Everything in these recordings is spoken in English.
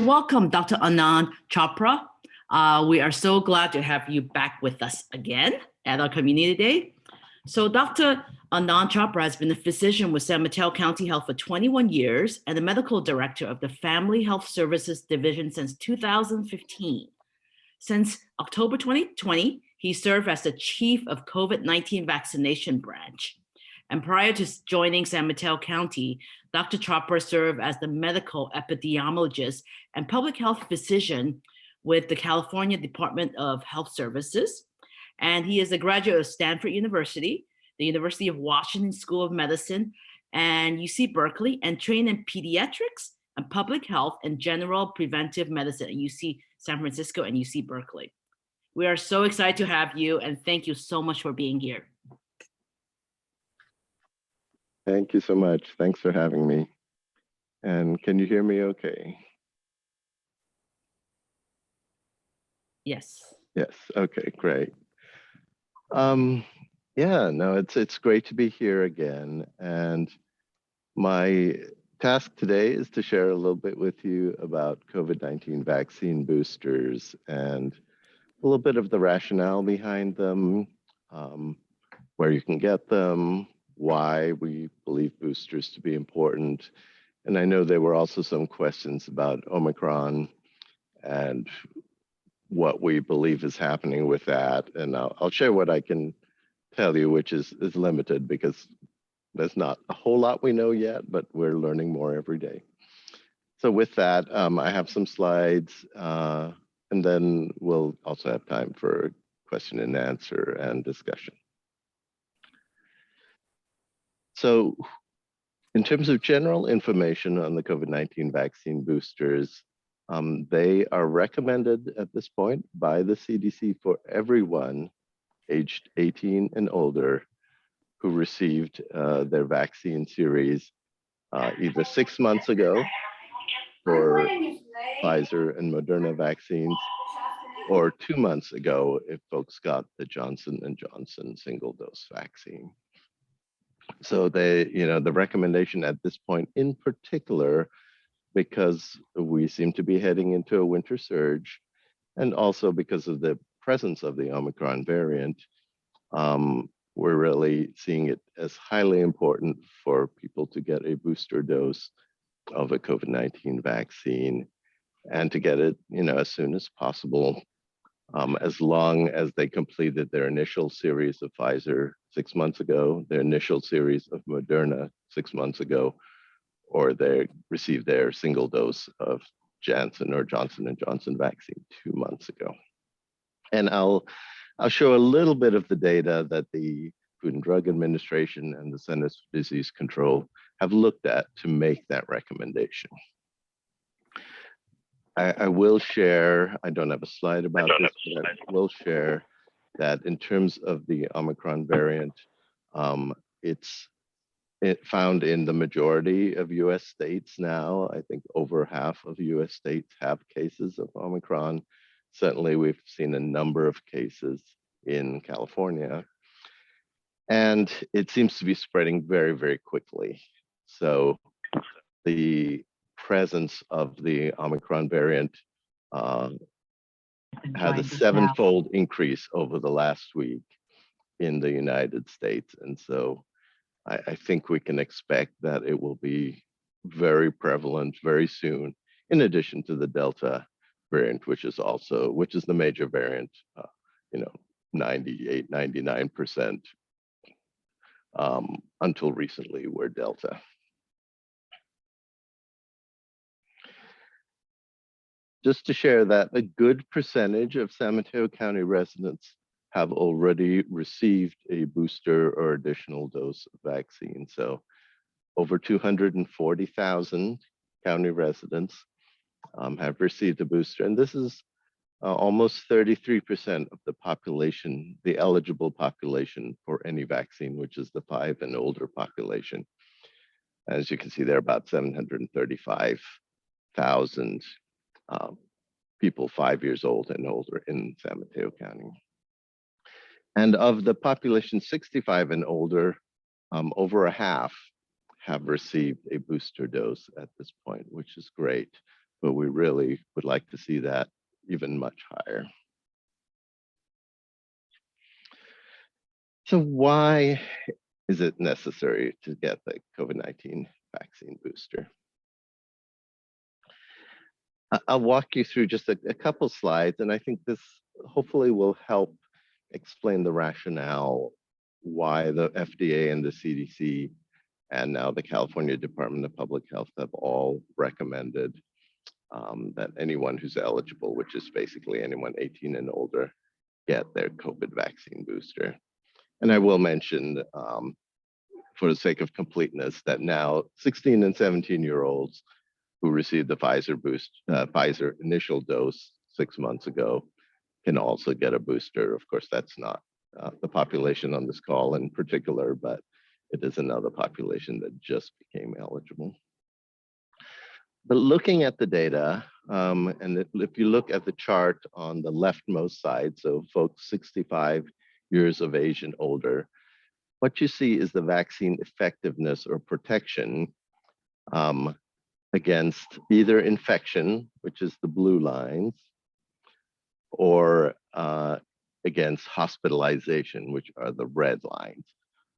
Welcome, Dr. Anand Chopra. We are so glad to have you back with us again at our Community Day. So Dr. Anand Chopra has been a physician with San Mateo County Health for 21 years and the medical director of the Family Health Services Division since 2015. Since October 2020, he served as the chief of COVID-19 vaccination branch. And prior to joining San Mateo County, Dr. Chopra served as the medical epidemiologist and public health physician with the California Department of Health Services. And he is a graduate of Stanford University, the University of Washington School of Medicine, and UC Berkeley, and trained in pediatrics and public health and general preventive medicine at UC San Francisco and UC Berkeley. We are so excited to have you, and thank you so much for being here. Thank you so much. Thanks for having me. And can you hear me okay? Yes. Yes, okay, great. Yeah, no, it's great to be here again. And my task today is to share a little bit with you about COVID-19 vaccine boosters and a little bit of the rationale behind them, where you can get them, why we believe boosters to be important. And I know there were also some questions about Omicron and what we believe is happening with that. And I'll share what I can tell you, which is limited because there's not a whole lot we know yet, but we're learning more every day. So with that, I have some slides, and then we'll also have time for question and answer and discussion. So in terms of general information on the COVID-19 vaccine boosters, they are recommended at this point by the CDC for everyone aged 18 and older who received their vaccine series either 6 months ago for Pfizer and Moderna vaccines, or 2 months ago if folks got the Johnson & Johnson single-dose vaccine. So the recommendation at this point in particular, because we seem to be heading into a winter surge, and also because of the presence of the Omicron variant, we're really seeing it as highly important for people to get a booster dose of a COVID-19 vaccine and to get it, as soon as possible, as long as they completed their initial series of Pfizer 6 months ago, their initial series of Moderna 6 months ago, or they received their single dose of Janssen or Johnson & Johnson vaccine 2 months ago. And I'll show a little bit of the data that the Food and Drug Administration and the Centers for Disease Control have looked at to make that recommendation. I will share, I don't have a slide about this, but I will share that in terms of the Omicron variant, it's found in the majority of US states now. I think over half of US states have cases of Omicron. Certainly we've seen a number of cases in California. And it seems to be spreading very, very quickly. So the presence of the Omicron variant had a 7-fold increase over the last week in the United States. And so I think we can expect that it will be very prevalent very soon, in addition to the Delta variant, which is the major variant, 98, 99% until recently were Delta. Just to share that a good percentage of San Mateo County residents have already received a booster or additional dose of vaccine. So over 240,000 county residents have received a booster. And this is almost 33% of the population, the eligible population for any vaccine, which is the 5 and older population. As you can see, there are about 735,000 people 5 years old and older in San Mateo County. And of the population 65 and older, over a half have received a booster dose at this point, which is great. but we really would like to see that even much higher. So why is it necessary to get the COVID-19 vaccine booster? I'll walk you through just a couple slides, and I think this hopefully will help explain the rationale why the FDA and the CDC and now the California Department of Public Health have all recommended that anyone who's eligible, which is basically anyone 18 and older, get their COVID vaccine booster. And I will mention, for the sake of completeness, that now 16 and 17-year-olds who received the Pfizer initial dose 6 months ago can also get a booster. Of course, that's not the population on this call in particular, but it is another population that just became eligible. But looking at the data, and if you look at the chart on the leftmost side, so folks 65 years of age and older, what you see is the vaccine effectiveness or protection against either infection, which is the blue lines, or against hospitalization, which are the red lines,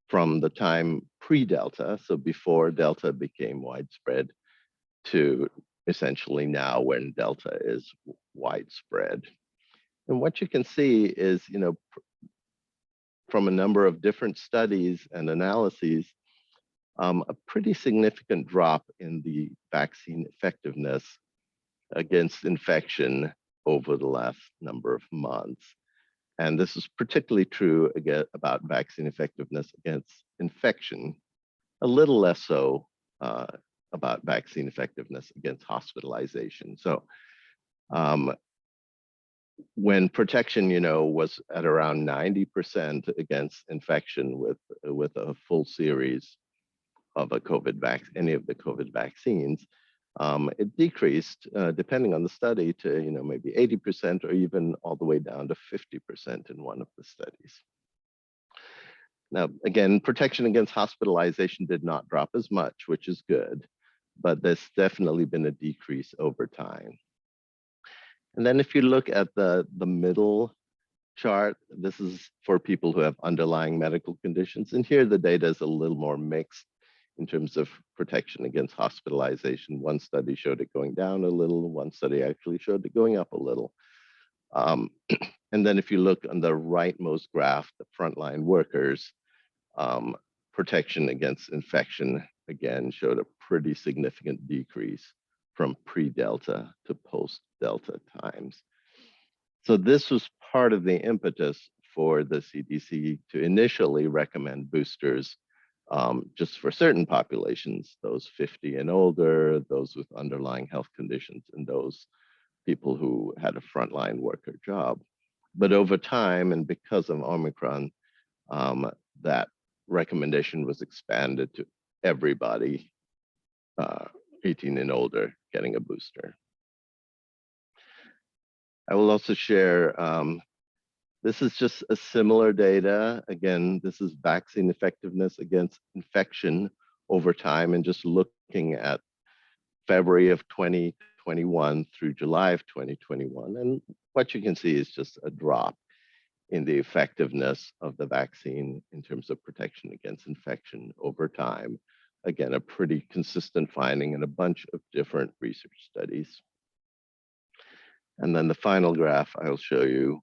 from the time pre-Delta, so before Delta became widespread, to essentially now when Delta is widespread. And what you can see is, from a number of different studies and analyses, a pretty significant drop in the vaccine effectiveness against infection over the last number of months. And this is particularly true again about vaccine effectiveness against infection, a little less so about vaccine effectiveness against hospitalization. So when protection, was at around 90% against infection with a full series of any of the COVID vaccines, it decreased, depending on the study, to maybe 80% or even all the way down to 50% in one of the studies. Now, again, protection against hospitalization did not drop as much, which is good, but there's definitely been a decrease over time. And then if you look at the middle chart, this is for people who have underlying medical conditions. And here the data is a little more mixed in terms of protection against hospitalization. One study showed it going down a little, one study actually showed it going up a little. And then if you look on the rightmost graph, the frontline workers, protection against infection, again, showed a pretty significant decrease from pre-Delta to post-Delta times. So this was part of the impetus for the CDC to initially recommend boosters just for certain populations, those 50 and older, those with underlying health conditions, and those people who had a frontline worker job. But over time, and because of Omicron, that recommendation was expanded to everybody 18 and older getting a booster. I will also share, this is just a similar data. Again, this is vaccine effectiveness against infection over time, and just looking at February of 2021 through July of 2021. And what you can see is just a drop in the effectiveness of the vaccine in terms of protection against infection over time. Again, a pretty consistent finding in a bunch of different research studies. And then the final graph I'll show you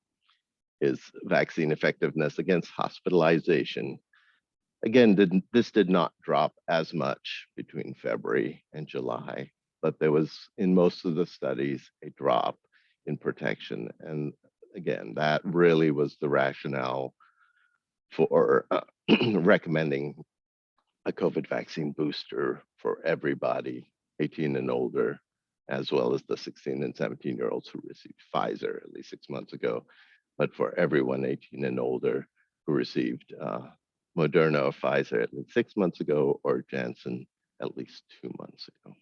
is vaccine effectiveness against hospitalization. Again, this did not drop as much between February and July, but there was, in most of the studies, a drop in protection. And again, that really was the rationale for recommending a COVID vaccine booster for everybody 18 and older, as well as the 16 and 17-year-olds who received Pfizer at least 6 months ago, but for everyone 18 and older who received Moderna or Pfizer at least 6 months ago, or Janssen at least 2 months ago.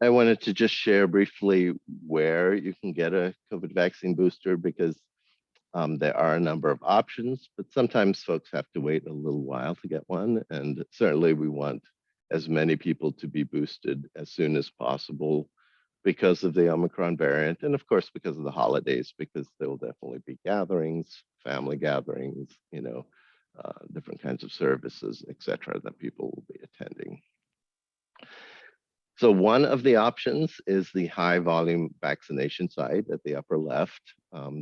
I wanted to just share briefly where you can get a COVID vaccine booster, because there are a number of options, but sometimes folks have to wait a little while to get one. And certainly we want as many people to be boosted as soon as possible because of the Omicron variant, and of course because of the holidays, because there will definitely be gatherings, family gatherings, different kinds of services, etc., that people will be attending. So one of the options is the high volume vaccination site at the upper left.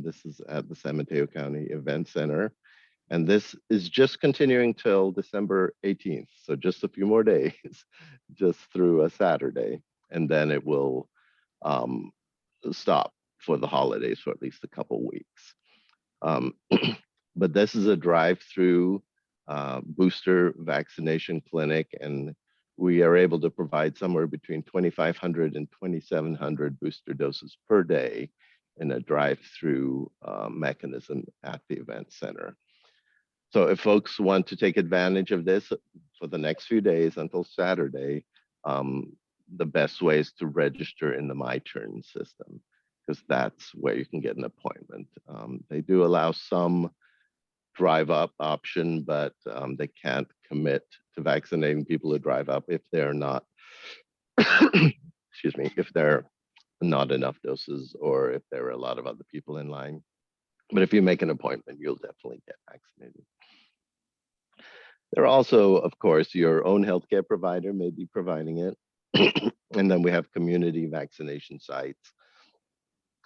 This is at the San Mateo County Event Center. And this is just continuing till December 18th. So just a few more days, just through a Saturday. And then it will stop for the holidays for at least a couple weeks. But this is a drive-through booster vaccination clinic, and we are able to provide somewhere between 2,500 and 2,700 booster doses per day in a drive-through mechanism at the event center. So if folks want to take advantage of this for the next few days until Saturday, the best way is to register in the My Turn system, because that's where you can get an appointment. They do allow some drive up option, but they can't commit to vaccinating people who drive up if they're not, excuse me, if there are not enough doses or if there are a lot of other people in line. But if you make an appointment, you'll definitely get vaccinated. There are also, of course, your own healthcare provider may be providing it. And then we have community vaccination sites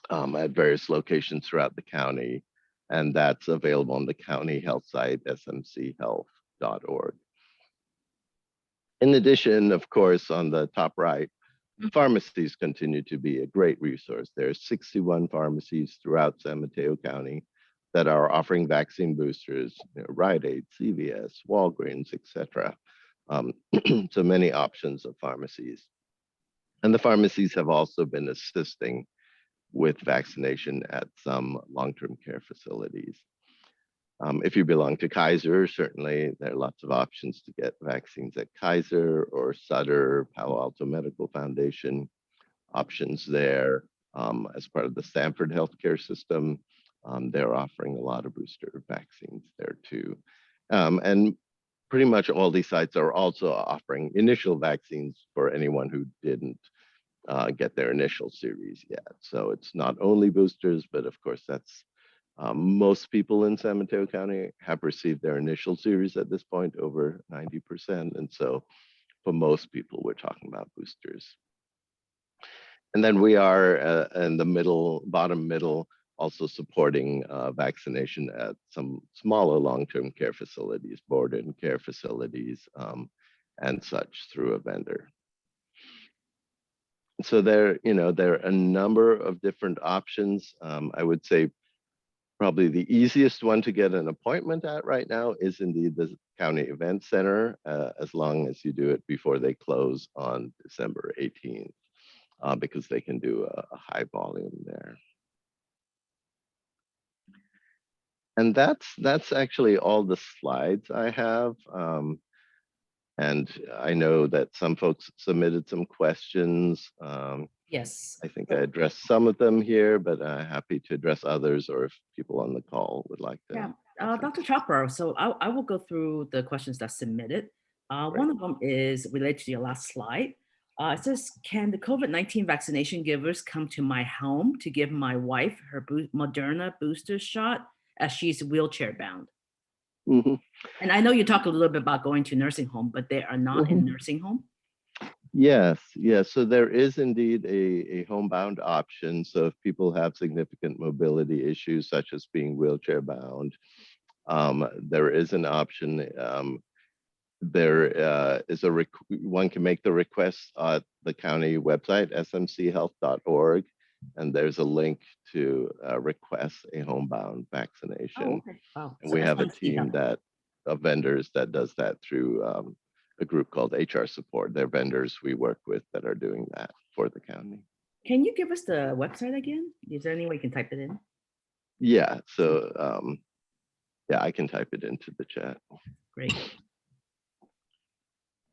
at various locations throughout the county. And that's available on the county health site, smchealth.org. In addition, of course, on the top right, pharmacies continue to be a great resource. There are 61 pharmacies throughout San Mateo County that are offering vaccine boosters, Rite Aid, CVS, Walgreens, etc. So many options of pharmacies. And the pharmacies have also been assisting with vaccination at some long-term care facilities. If you belong to Kaiser, certainly there are lots of options to get vaccines at Kaiser or Sutter, Palo Alto Medical Foundation, options there. As part of the Stanford healthcare system, they're offering a lot of booster vaccines there too. And pretty much all these sites are also offering initial vaccines for anyone who didn't get their initial series yet. So it's not only boosters, but of course that's most people in San Mateo County have received their initial series at this point, over 90%. And so for most people, we're talking about boosters. And then we are in the bottom middle, also supporting vaccination at some smaller long-term care facilities, board-in care facilities, and such through a vendor. So there are a number of different options. I would say probably the easiest one to get an appointment at right now is indeed the County Event Center, as long as you do it before they close on December 18th, because they can do a high volume there. And that's actually all the slides I have. And I know that some folks submitted some questions. Yes. I think I addressed some of them here, but I'm happy to address others, or if people on the call would like to. Yeah, Dr. Chopra, so I will go through the questions that's submitted. One of them is related to your last slide. It says, can the COVID-19 vaccination givers come to my home to give my wife her Moderna booster shot as she's wheelchair bound? Mm-hmm. And I know you talked a little bit about going to nursing home, but they are not in nursing home. Yes. So there is indeed a homebound option. So if people have significant mobility issues, such as being wheelchair bound, there is an option. There is one can make the request at the county website, smchealth.org, and there's a link to request a homebound vaccination. Oh, okay. Wow. And So we have a SMC team of vendors that does that through a group called HR Support. They're vendors we work with that are doing that for the county. Can you give us the website again? Is there any way you can type it in? Yeah, so yeah, I can type it into the chat. Great.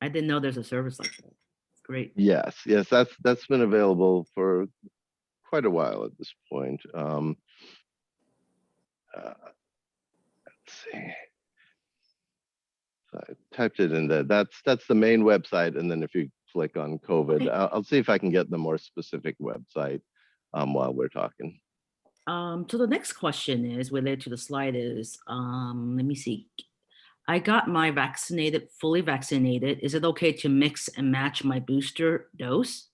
I didn't know there's a service like that. It's great. Yes, that's been available for quite a while at this point. Let's see. I typed it in there. That's the main website. And then if you click on COVID, Okay. I'll see if I can get the more specific website while we're talking. So the next question is related to the slide is, let me see. I got my fully vaccinated. Is it okay to mix and match my booster dose?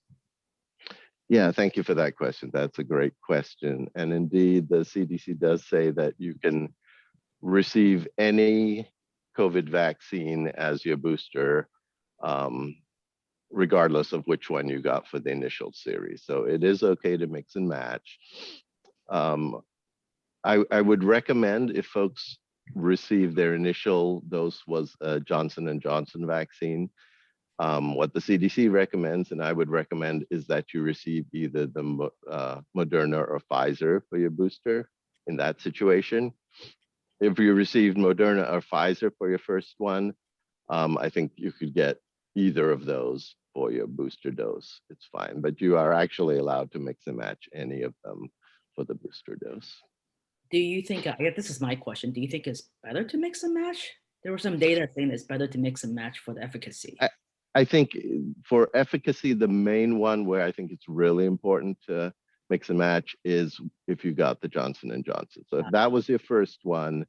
Yeah, thank you for that question. That's a great question. And indeed, the CDC does say that you can receive any COVID vaccine as your booster, regardless of which one you got for the initial series. So it is okay to mix and match. I would recommend if folks receive their initial dose was a Johnson & Johnson vaccine, what the CDC recommends, and I would recommend, is that you receive either the Moderna or Pfizer for your booster in that situation. If you received Moderna or Pfizer for your first one, I think you could get either of those for your booster dose. It's fine, but you are actually allowed to mix and match any of them for the booster dose. Do you think, I guess this is my question, do you think it's better to mix and match? There were some data saying it's better to mix and match for the efficacy. I think for efficacy, the main one where I think it's really important to mix and match is if you got the Johnson & Johnson. So if that was your first one,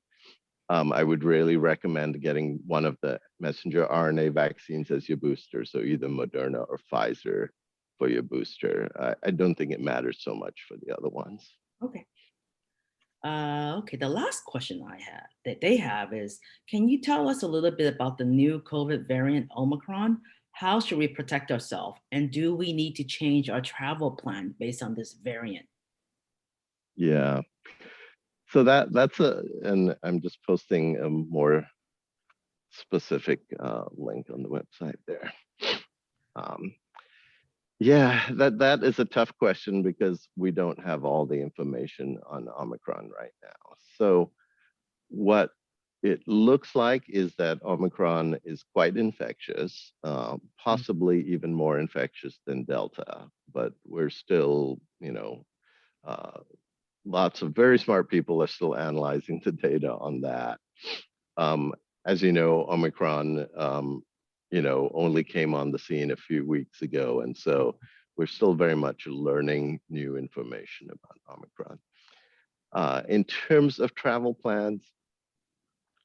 I would really recommend getting one of the messenger RNA vaccines as your booster. So either Moderna or Pfizer for your booster. I don't think it matters so much for the other ones. Okay. Okay, the last question that they have is, can you tell us a little bit about the new COVID variant Omicron? How should we protect ourselves? And do we need to change our travel plan based on this variant? Yeah. So and I'm just posting a more specific link on the website there. Yeah, that is a tough question because we don't have all the information on Omicron right now. So what it looks like is that Omicron is quite infectious, possibly even more infectious than Delta, but we're still, lots of very smart people are still analyzing the data on that. As you know, Omicron, only came on the scene a few weeks ago. And so we're still very much learning new information about Omicron. In terms of travel plans,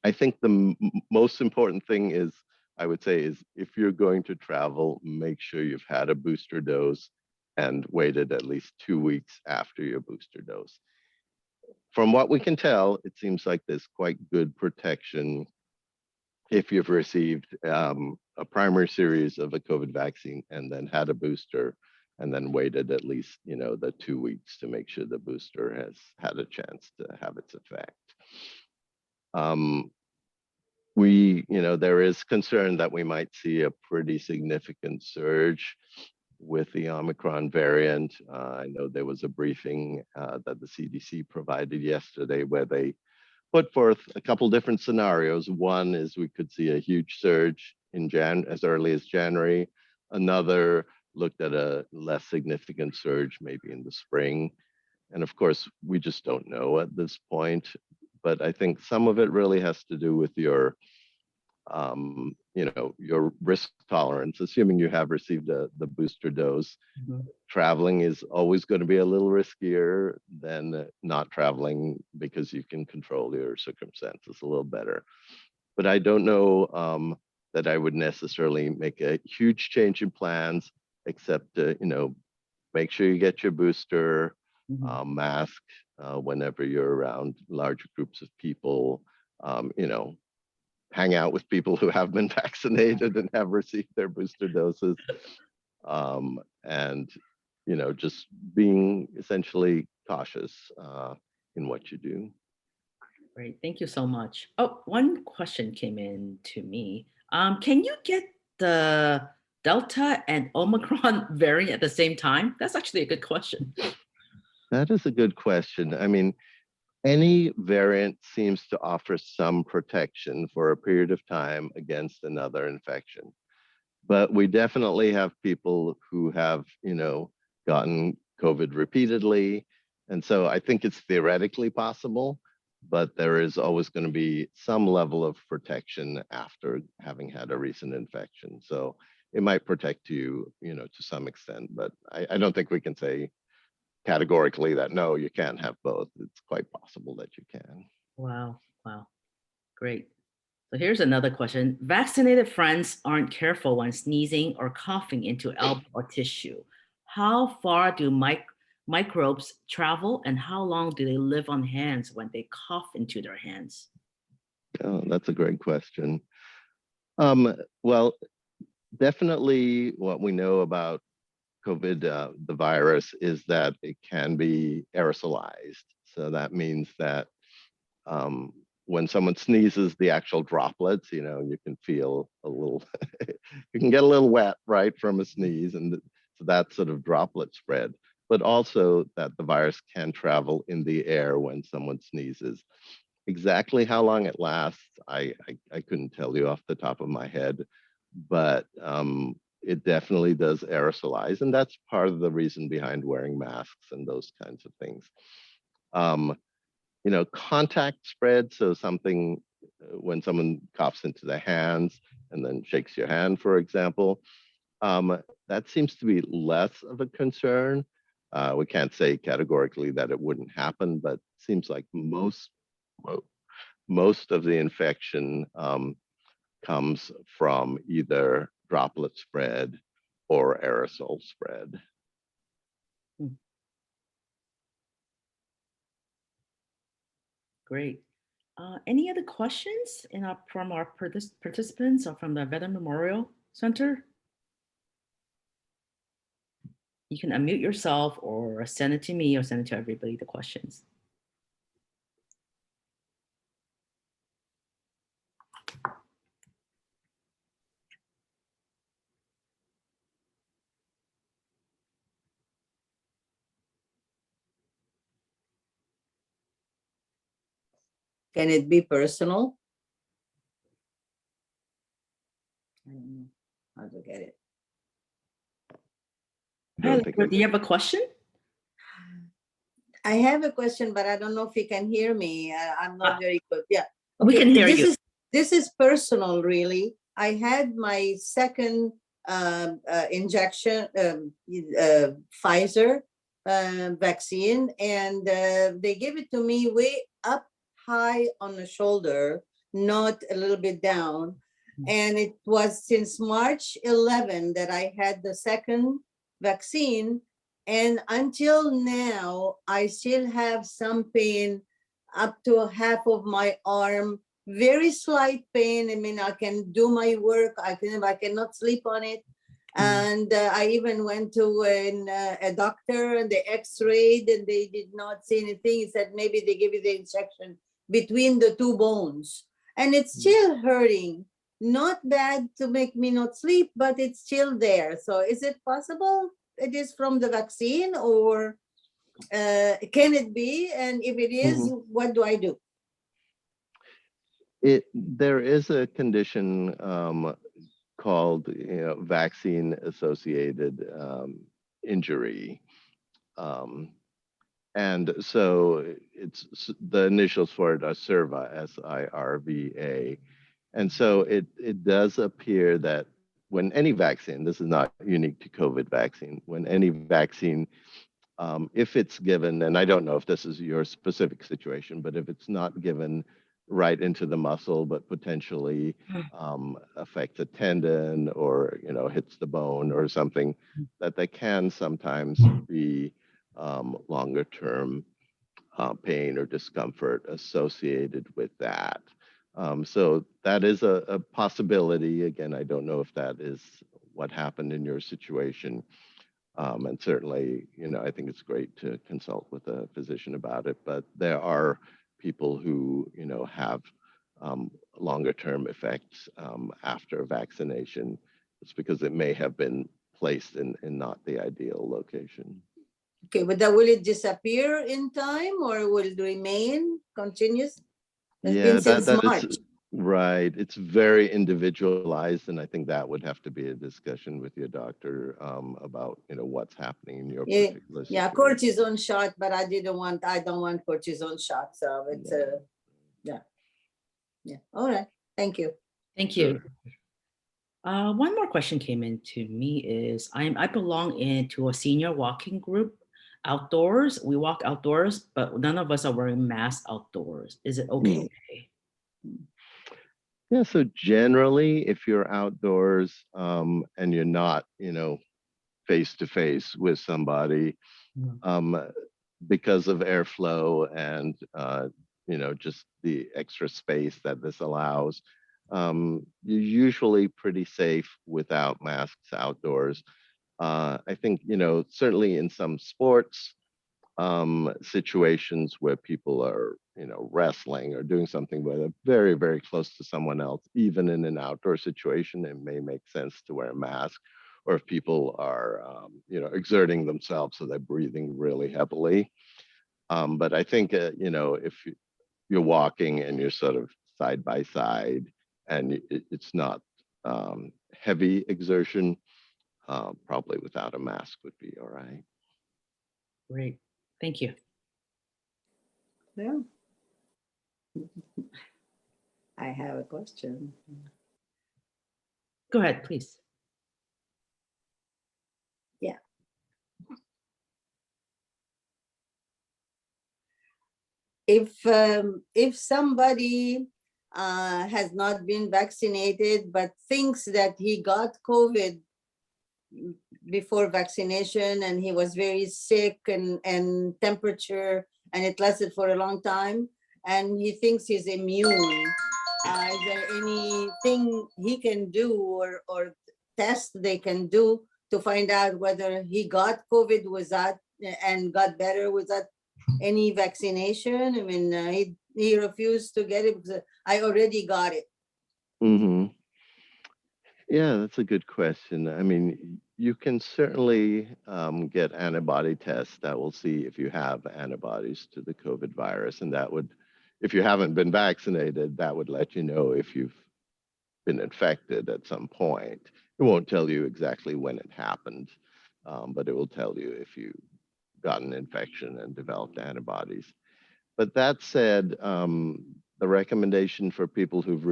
I think the most important thing is, I would say, is if you're going to travel, make sure you've had a booster dose and waited at least 2 weeks after your booster dose. From what we can tell, it seems like there's quite good protection if you've received a primary series of a COVID vaccine and then had a booster and then waited at least, the 2 weeks to make sure the booster has had a chance to have its effect. There is concern that we might see a pretty significant surge with the Omicron variant. I know there was a briefing that the CDC provided yesterday where they put forth a couple different scenarios. One is we could see a huge surge in as early as January. Another looked at a less significant surge maybe in the spring. And of course, we just don't know at this point. But I think some of it really has to do with your risk tolerance, assuming you have received the booster dose. Mm-hmm. Traveling is always going to be a little riskier than not traveling because you can control your circumstances a little better. But I don't know that I would necessarily make a huge change in plans, except to, make sure you get your booster, mm-hmm. Mask whenever you're around large groups of people, hang out with people who have been vaccinated and have received their booster doses, and just being essentially cautious in what you do. Great, thank you so much. Oh, one question came in to me. Can you get the Delta and Omicron variant at the same time? That's actually a good question. That is a good question. I mean, any variant seems to offer some protection for a period of time against another infection. But we definitely have people who have, gotten COVID repeatedly. And so I think it's theoretically possible, but there is always going to be some level of protection after having had a recent infection. So it might protect you, to some extent, but I don't think we can say categorically that no, you can't have both. It's quite possible that you can. Wow. Wow. Great. So here's another question. Vaccinated friends aren't careful when sneezing or coughing into elbow or tissue. How far do microbes travel, and how long do they live on hands when they cough into their hands? Oh, that's a great question. Well, definitely what we know about COVID, the virus, is that it can be aerosolized. So that means that um, when someone sneezes, the actual droplets, you can feel a little, you can get a little wet, right, from a sneeze, and so that sort of droplet spread. But also that the virus can travel in the air when someone sneezes. Exactly how long it lasts, I couldn't tell you off the top of my head, but it definitely does aerosolize, and that's part of the reason behind wearing masks and those kinds of things. Um, contact spread, so something when someone coughs into the hands and then shakes your hand, for example, that seems to be less of a concern. We can't say categorically that it wouldn't happen, but it seems like most of the infection comes from either droplet spread or aerosol spread. Hmm. Great. Any other questions from our participants or from the Veteran Memorial Center? You can unmute yourself or send it to me or send it to everybody, the questions. Can it be personal? I don't know how to get it. Hi, do you have a question? I have a question, but I don't know if you can hear me. I'm not very good. Yeah. We can hear you. This is personal, really. I had my second injection, Pfizer vaccine, and they gave it to me way up high on the shoulder, not a little bit down. And it was since March 11 that I had the second vaccine. And until now, I still have some pain up to half of my arm, very slight pain. I mean, I can do my work. I cannot sleep on it. And I even went to a doctor and they x-rayed and they did not see anything. He said, maybe they give you the injection between the two bones. And it's still hurting. Not bad to make me not sleep, but it's still there. So is it possible it is from the vaccine, or can it be? And if it is, what do I do? There is a condition called vaccine-associated injury. And so it's the initials for it are SIRVA, SIRVA. And so it does appear that when any vaccine, this is not unique to COVID vaccine, when any vaccine, if it's given, and I don't know if this is your specific situation, but if it's not given right into the muscle, but potentially affects a tendon or hits the bone or something, that they can sometimes be longer term pain or discomfort associated with that. So that is a possibility. Again, I don't know if that is what happened in your situation. And certainly, I think it's great to consult with a physician about it, but there are people who, have longer term effects after vaccination. It's because it may have been placed in not the ideal location. Okay, but will it disappear in time or will it remain continuous? It's been since March. Right. It's very individualized, and I think that would have to be a discussion with your doctor about what's happening in your particular situation. Yeah, cortisone shot, but I don't want cortisone shot, so it's Yeah. All right. Thank you. Thank you. One more question came in to me is I belong into a senior walking group outdoors. We walk outdoors, but none of us are wearing masks outdoors. Is it okay? Yeah, so generally, if you're outdoors and you're not, face to face with somebody, because of airflow and just the extra space that this allows, you're usually pretty safe without masks outdoors. I think certainly in some sports situations where people are wrestling or doing something where they're very, very close to someone else, even in an outdoor situation, it may make sense to wear a mask. Or if people are exerting themselves, so they're breathing really heavily. But I think if you're walking and you're sort of side by side and it's not heavy exertion, probably without a mask would be all right. Great. Thank you. Yeah. I have a question. Go ahead, please. Yeah. If somebody has not been vaccinated but thinks that he got COVID before vaccination and he was very sick and temperature and it lasted for a long time and he thinks he's immune, is there anything he can do or test they can do to find out whether he got COVID without and got better without any vaccination? I mean, he refused to get it because I already got it. Mm-hmm. Yeah, that's a good question. I mean, you can certainly get antibody tests that will see if you have antibodies to the COVID virus. And that would, if you haven't been vaccinated, that would let you know if you've been infected at some point. It won't tell you exactly when it happened, but it will tell you if you got an infection and developed antibodies. But that said, the recommendation for people who've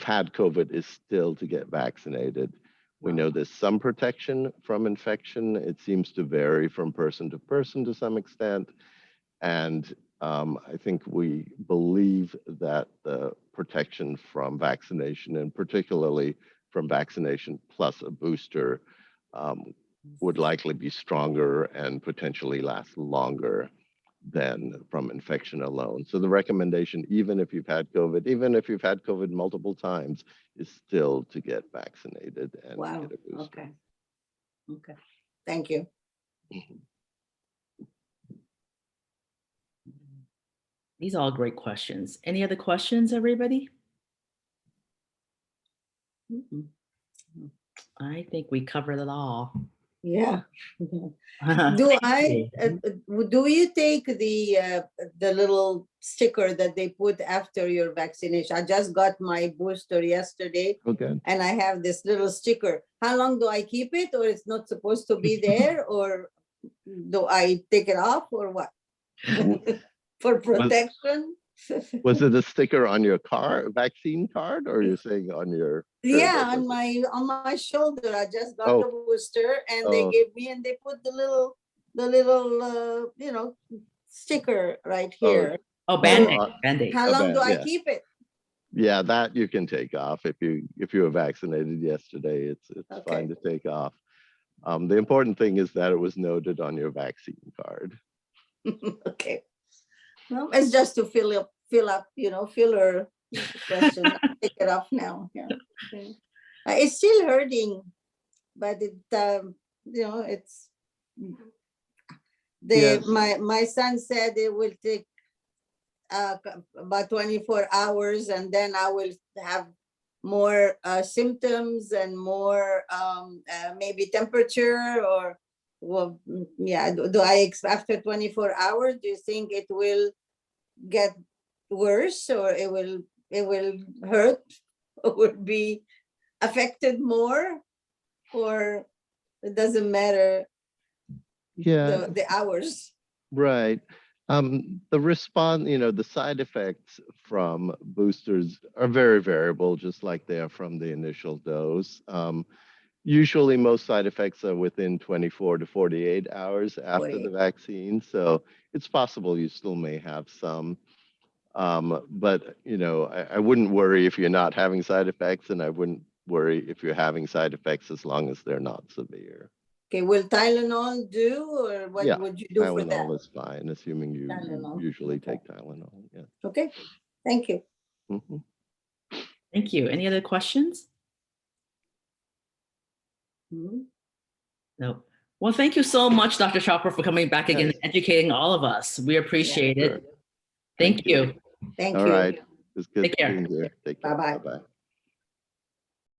had COVID is still to get vaccinated. We know there's some protection from infection. It seems to vary from person to some extent. And I think we believe that the protection from vaccination, and particularly from vaccination plus a booster, would likely be stronger and potentially last longer than from infection alone. So the recommendation, even if you've had COVID multiple times, is still to get vaccinated and Wow. get a booster. Okay. Thank you. These are all great questions. Any other questions, everybody? I think we covered it all. Yeah. Do you take the little sticker that they put after your vaccination? I just got my booster yesterday. Okay. And I have this little sticker. How long do I keep it, or it's not supposed to be there, or do I take it off, or what? For protection? Was it a sticker on your vaccine card, or you're saying on your? Yeah, on my shoulder. I just got the booster, and they gave me, and they put the little sticker right here. Band-Aid. How long do I keep it? Yeah, that you can take off if you were vaccinated yesterday. It's fine to take off. The important thing is that it was noted on your vaccine card. Okay. Well, it's just to fill up, filler question. I'll take it off now. Yeah. Okay. It's still hurting, but it's my son said it will take about 24 hours, and then I will have more symptoms and more maybe temperature, or do I after 24 hours, do you think it will get worse, or it will hurt, or will be affected more, or it doesn't matter? The hours? Right. The response, the side effects from boosters are very variable, just like they are from the initial dose. Usually most side effects are within 24 to 48 hours after the vaccine. So it's possible you still may have some. But, I wouldn't worry if you're not having side effects, and I wouldn't worry if you're having side effects as long as they're not severe. Okay, will Tylenol do, or what Yeah, would you do for that? Tylenol is fine, assuming you Tylenol, usually okay. take Tylenol. Yeah. Okay, thank you. Mhm. Thank you. Any other questions? Mhm. No. Well, thank you so much, Dr. Chopra, for coming back again and educating all of us. We appreciate Sure. it. Thank you. Thank All you. right. It's good Take care. being here. Take care. Bye-bye. Bye-bye.